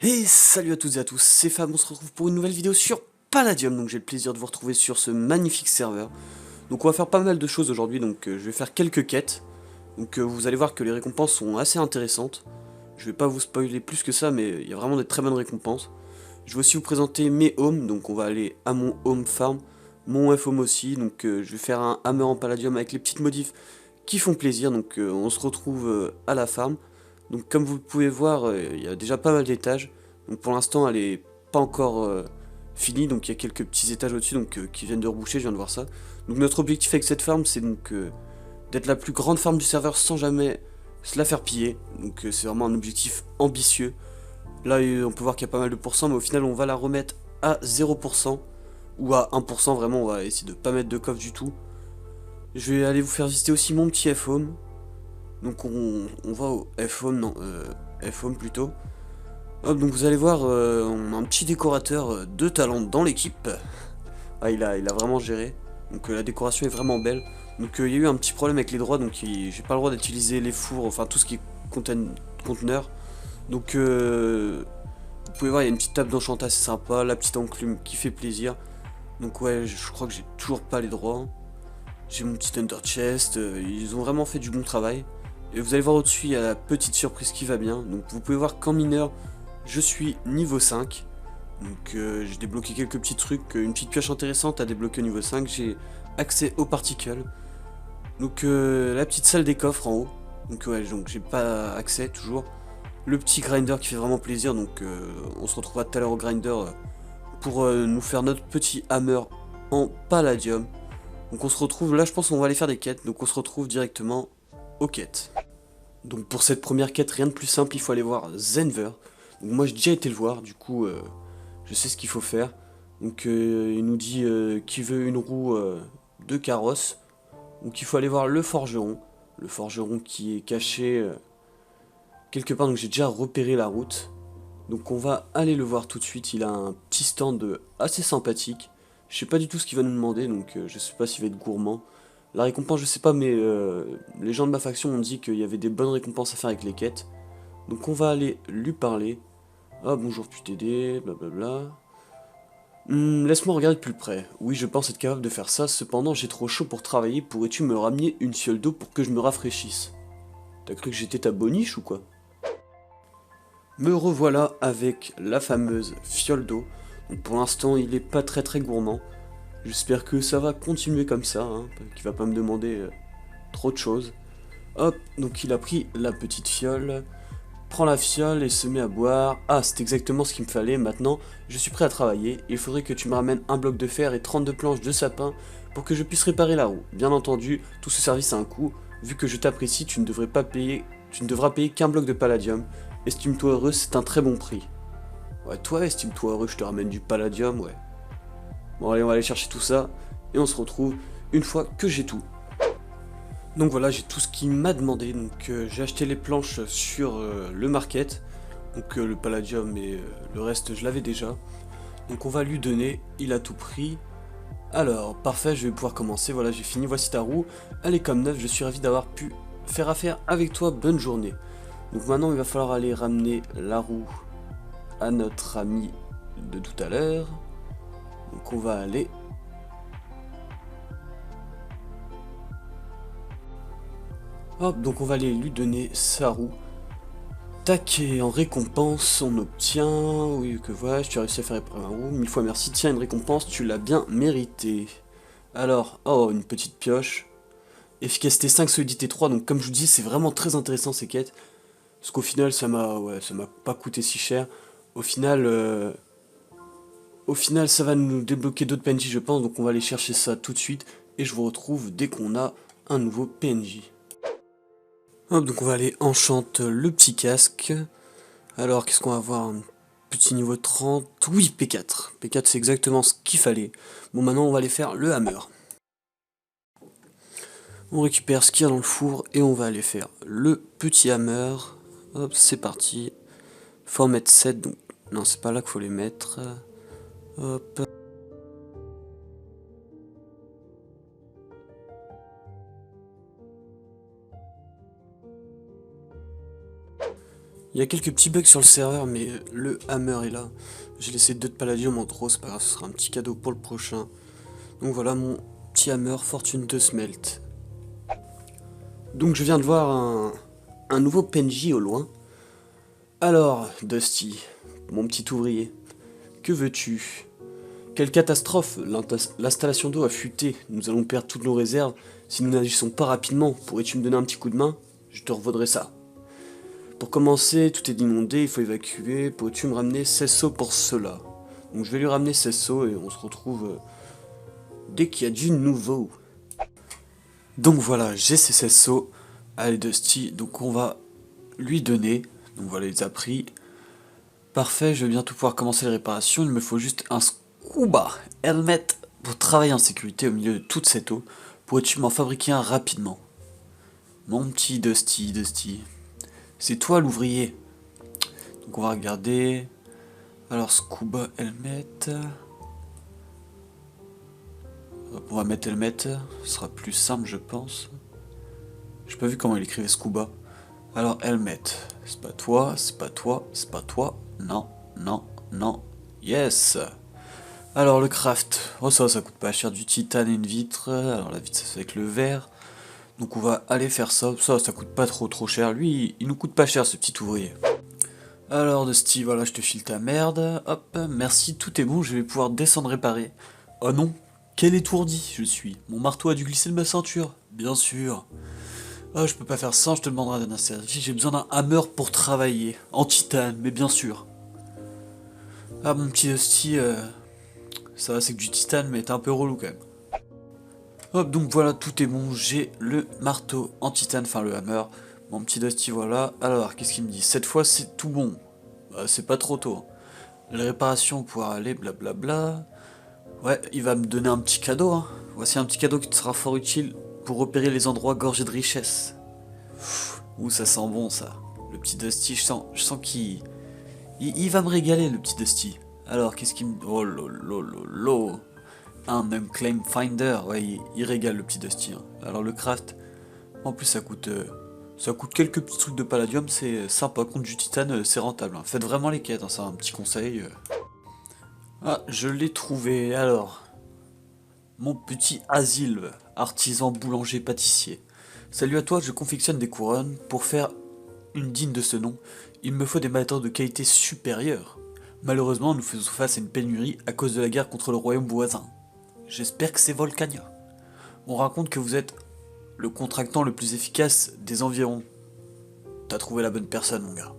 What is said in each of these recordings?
Et salut à toutes et à tous, c'est Fab, on se retrouve pour une nouvelle vidéo sur Palladium, donc j'ai le plaisir de vous retrouver sur ce magnifique serveur. Donc on va faire pas mal de choses aujourd'hui, donc je vais faire quelques quêtes, donc vous allez voir que les récompenses sont assez intéressantes. Je vais pas vous spoiler plus que ça, mais il y a vraiment des très bonnes récompenses. Je vais aussi vous présenter mes homes, donc on va aller à mon home farm, mon F-home aussi, donc je vais faire un hammer en Palladium avec les petites modifs qui font plaisir, donc on se retrouve à la farm. Donc comme vous pouvez voir, il y a déjà pas mal d'étages. Donc pour l'instant, elle est pas encore finie, donc il y a quelques petits étages au-dessus donc qui viennent de reboucher, je viens de voir ça. Donc notre objectif avec cette farm, c'est donc d'être la plus grande farm du serveur sans jamais se la faire piller. Donc c'est vraiment un objectif ambitieux. Là, on peut voir qu'il y a pas mal de pourcents, mais au final, on va la remettre à 0% ou à 1%, vraiment, on va essayer de pas mettre de coffre du tout. Je vais aller vous faire visiter aussi mon petit F-home. Donc on va au F-home, non, F-home plutôt. Hop, donc vous allez voir, on a un petit décorateur de talent dans l'équipe. Ah, il a vraiment géré. Donc la décoration est vraiment belle. Donc il y a eu un petit problème avec les droits, donc j'ai pas le droit d'utiliser les fours, enfin tout ce qui est conteneur. Donc vous pouvez voir, il y a une petite table d'enchantage assez sympa, la petite enclume qui fait plaisir. Donc ouais, je crois que j'ai toujours pas les droits. J'ai mon petit Ender Chest, ils ont vraiment fait du bon travail. Et vous allez voir au-dessus, il y a la petite surprise qui va bien. Donc vous pouvez voir qu'en mineur, je suis niveau 5. Donc j'ai débloqué quelques petits trucs, une petite pioche intéressante à débloquer au niveau 5. J'ai accès aux particules. Donc la petite salle des coffres en haut. Donc ouais, donc j'ai pas accès toujours. Le petit grinder qui fait vraiment plaisir. Donc on se retrouvera tout à l'heure au grinder pour nous faire notre petit hammer en palladium. Donc on se retrouve, là je pense qu'on va aller faire des quêtes, donc on se retrouve directement aux quêtes. Donc pour cette première quête, rien de plus simple, il faut aller voir Zenver. Donc moi j'ai déjà été le voir, du coup je sais ce qu'il faut faire. Donc il nous dit qu'il veut une roue de carrosse. Donc il faut aller voir le forgeron qui est caché quelque part, donc j'ai déjà repéré la route. Donc on va aller le voir tout de suite, il a un petit stand assez sympathique. Je sais pas du tout ce qu'il va nous demander, donc je sais pas s'il va être gourmand. La récompense, je sais pas, mais les gens de ma faction ont dit qu'il y avait des bonnes récompenses à faire avec les quêtes. Donc on va aller lui parler. Ah bonjour, puis t'aider, blablabla. Laisse-moi regarder de plus près. Oui, je pense être capable de faire ça, cependant j'ai trop chaud pour travailler, pourrais-tu me ramener une fiole d'eau pour que je me rafraîchisse? T'as cru que j'étais ta boniche ou quoi? Me revoilà avec la fameuse fiole d'eau. Donc pour l'instant, il est pas très gourmand. J'espère que ça va continuer comme ça, hein, qu'il va pas me demander trop de choses. Hop, donc il a pris la petite fiole, prend la fiole et se met à boire. Ah, c'est exactement ce qu'il me fallait. Maintenant, je suis prêt à travailler. Il faudrait que tu me ramènes un bloc de fer et 32 planches de sapin pour que je puisse réparer la roue. Bien entendu, tout ce service a un coût. Vu que je t'apprécie, tu ne devrais pas payer, tu ne devras payer qu'un bloc de palladium. Estime-toi heureux, c'est un très bon prix. Ouais, toi, estime-toi heureux, je te ramène du palladium, ouais. Bon, allez, on va aller chercher tout ça, et on se retrouve une fois que j'ai tout. Donc voilà, j'ai tout ce qu'il m'a demandé, donc j'ai acheté les planches sur le market, donc le palladium et le reste, je l'avais déjà. Donc on va lui donner, il a tout pris. Alors, parfait, je vais pouvoir commencer, voilà, j'ai fini, voici ta roue, elle est comme neuve, je suis ravi d'avoir pu faire affaire avec toi, bonne journée. Donc maintenant, il va falloir aller ramener la roue à notre ami de tout à l'heure. Donc on va aller. Hop, donc on va aller lui donner sa roue. Tac, et en récompense, on obtient. Oui, que vois-je, tu as réussi à faire réparer ma roue. 1000 fois merci, tiens, une récompense, tu l'as bien mérité. Alors, oh, une petite pioche. Efficacité 5, solidité 3, donc comme je vous dis, c'est vraiment très intéressant ces quêtes. Parce qu'au final, ça m'a pas coûté si cher. Au final, euh, Au final, ça va nous débloquer d'autres PNJ, je pense, donc on va aller chercher ça tout de suite, et je vous retrouve dès qu'on a un nouveau PNJ. Hop, donc on va aller enchante le petit casque. Alors, qu'est-ce qu'on va avoir? Un petit niveau 30. Oui, P4. P4, c'est exactement ce qu'il fallait. Bon, maintenant, on va aller faire le hammer. On récupère ce qu'il y a dans le four, et on va aller faire le petit hammer. Hop, c'est parti. Faut en mettre 7, donc... Non, c'est pas là qu'il faut les mettre. Hop. Il y a quelques petits bugs sur le serveur, mais le hammer est là. J'ai laissé 2 de palladium en trop, c'est pas grave, ce sera un petit cadeau pour le prochain. Donc voilà mon petit hammer, fortune de smelt. Donc je viens de voir un nouveau PNJ au loin. Alors, Dusty, mon petit ouvrier, que veux-tu? Quelle catastrophe! L'installation d'eau a fuité. Nous allons perdre toutes nos réserves. Si nous n'agissons pas rapidement, pourrais-tu me donner un petit coup de main? Je te revaudrai ça. Pour commencer, tout est inondé, il faut évacuer. Pourrais-tu me ramener 16 seaux pour cela? Donc je vais lui ramener 16 seaux et on se retrouve dès qu'il y a du nouveau. Donc voilà, j'ai ces 16 seaux. Allez Dusty, donc on va lui donner. Donc voilà, il les a pris. Parfait, je vais bientôt pouvoir commencer les réparations. Il me faut juste un scuba helmet pour travailler en sécurité au milieu de toute cette eau. Pourrais-tu m'en fabriquer un rapidement? Mon petit Dusty. C'est toi l'ouvrier. Donc on va regarder. Alors scuba helmet. On va mettre helmet. Ce sera plus simple je pense. J'ai pas vu comment il écrivait scuba. Alors helmet. C'est pas toi, c'est pas toi, c'est pas toi. Non, non, non. Yes. Alors le craft, oh ça coûte pas cher, du titane et une vitre, alors la vitre ça se fait avec le verre, donc on va aller faire ça, ça coûte pas trop cher, lui il nous coûte pas cher ce petit ouvrier. Alors Dusty, voilà je te file ta merde, hop, merci tout est bon, je vais pouvoir descendre réparer. Oh non, quel étourdi je suis, mon marteau a dû glisser de ma ceinture, bien sûr. Oh je peux pas faire ça, je te demanderai d'un service, j'ai besoin d'un hammer pour travailler, en titane, mais bien sûr. Ah mon petit Dusty, ça va, c'est que du titane, mais t'es un peu relou quand même. Hop, donc voilà, tout est bon. J'ai le marteau en titane, enfin le hammer. Mon petit Dusty, voilà. Alors, qu'est-ce qu'il me dit? Cette fois, c'est tout bon. C'est pas trop tôt. Les réparations pouvoir aller, blablabla. Ouais, il va me donner un petit cadeau. Hein. Voici un petit cadeau qui te sera fort utile pour repérer les endroits gorgés de richesse. Ouh, ça sent bon, ça. Le petit Dusty, je sens qu'il... Il va me régaler, le petit Dusty. Alors, qu'est-ce qu'il me... Oh lolo. Un Unclaimed Finder, ouais, il régale le petit Dusty. Hein. Alors le craft, en plus ça coûte quelques petits trucs de palladium, c'est sympa. Contre du titane, c'est rentable. Hein. Faites vraiment les quêtes, hein, c'est un petit conseil. Ah, je l'ai trouvé. Alors, mon petit asile, artisan boulanger pâtissier. Salut à toi, je confectionne des couronnes. Pour faire une digne de ce nom, il me faut des matériaux de qualité supérieure. Malheureusement, nous faisons face à une pénurie à cause de la guerre contre le royaume voisin. J'espère que c'est Volcania. On raconte que vous êtes le contractant le plus efficace des environs. T'as trouvé la bonne personne, mon gars.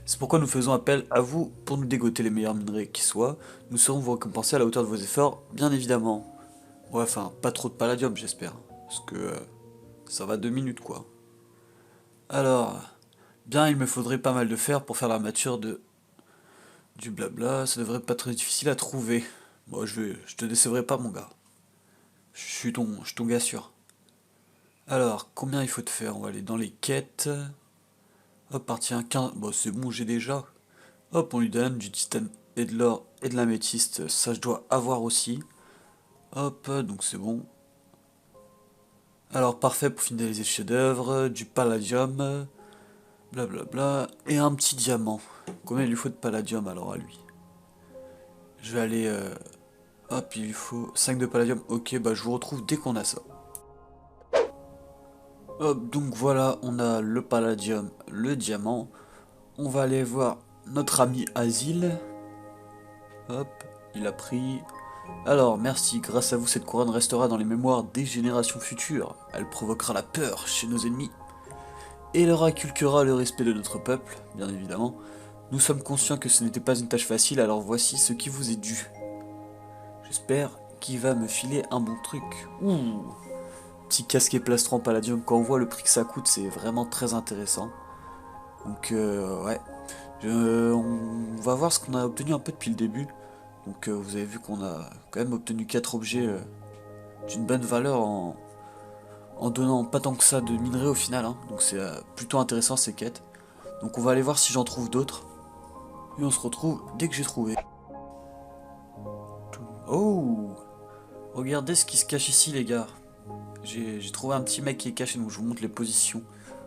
C'est pourquoi nous faisons appel à vous pour nous dégoter les meilleurs minerais qui soient. Nous serons vous récompenser à la hauteur de vos efforts, bien évidemment. Ouais, enfin, pas trop de palladium, j'espère. Parce que ça va 2 minutes, quoi. Alors, bien, il me faudrait pas mal de fer pour faire l'armature du blabla. Ça devrait pas être très difficile à trouver. Moi, je te décevrai pas, mon gars. Je suis ton gars sûr. Alors, combien il faut te faire? On va aller dans les quêtes. Hop, partie 1, 15. Bon, c'est bon, j'ai déjà. Hop, on lui donne du titane et de l'or et de l'améthyste. Ça, je dois avoir aussi. Hop, donc c'est bon. Alors, parfait pour finaliser le chef-d'œuvre. Du palladium. Blablabla. Et un petit diamant. Combien il lui faut de palladium alors à lui? Je vais aller. Hop, il lui faut 5 de palladium. Ok, bah je vous retrouve dès qu'on a ça. Hop, donc voilà, on a le palladium, le diamant. On va aller voir notre ami Asile. Hop, il a pris. Alors, merci, grâce à vous, cette couronne restera dans les mémoires des générations futures. Elle provoquera la peur chez nos ennemis. Et leur inculquera le respect de notre peuple, bien évidemment. Nous sommes conscients que ce n'était pas une tâche facile, alors voici ce qui vous est dû. J'espère qu'il va me filer un bon truc. Ouh, petit casque et plastron palladium, quand on voit le prix que ça coûte, c'est vraiment très intéressant. Donc ouais, on va voir ce qu'on a obtenu un peu depuis le début. Donc vous avez vu qu'on a quand même obtenu 4 objets d'une bonne valeur en donnant pas tant que ça de minerais au final. Hein. Donc c'est plutôt intéressant ces quêtes. Donc on va aller voir si j'en trouve d'autres. Et on se retrouve dès que j'ai trouvé. Oh, regardez ce qui se cache ici les gars. J'ai trouvé un petit mec qui est caché, donc je vous montre les positions.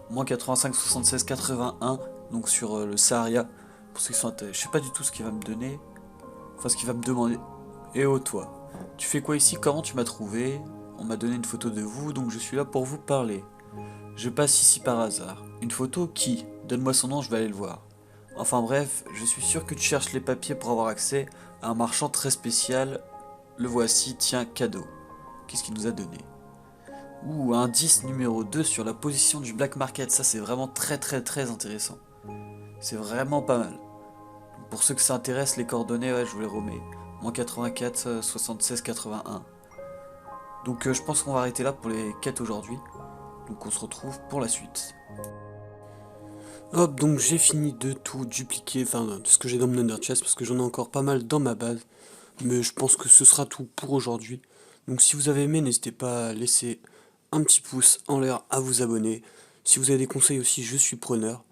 Moins 85, 76, 81, donc sur le Saharia, pour ceux qui sont intéressés. Je sais pas du tout ce qu'il va me donner, enfin ce qu'il va me demander. Eh oh toi, tu fais quoi ici? Comment tu m'as trouvé? On m'a donné une photo de vous, donc je suis là pour vous parler. Je passe ici par hasard. Une photo qui? Donne-moi son nom, je vais aller le voir. Enfin bref, je suis sûr que tu cherches les papiers pour avoir accès à un marchand très spécial. Le voici, tiens, cadeau. Qu'est-ce qu'il nous a donné? Ouh, indice numéro 2 sur la position du black market. Ça, c'est vraiment très intéressant. C'est vraiment pas mal. Pour ceux que ça intéresse, les coordonnées, ouais, je vous les remets. Moins 84, 76, 81. Donc je pense qu'on va arrêter là pour les quêtes aujourd'hui. Donc on se retrouve pour la suite. Hop, donc j'ai fini de tout dupliquer, enfin de ce que j'ai dans mon Ender Chest, parce que j'en ai encore pas mal dans ma base. Mais je pense que ce sera tout pour aujourd'hui. Donc si vous avez aimé, n'hésitez pas à laisser un petit pouce en l'air, à vous abonner. Si vous avez des conseils aussi, je suis preneur.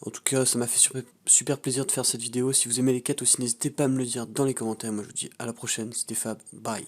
En tout cas, ça m'a fait super plaisir de faire cette vidéo. Si vous aimez les quêtes aussi, n'hésitez pas à me le dire dans les commentaires. Moi je vous dis à la prochaine, c'était Fab, bye.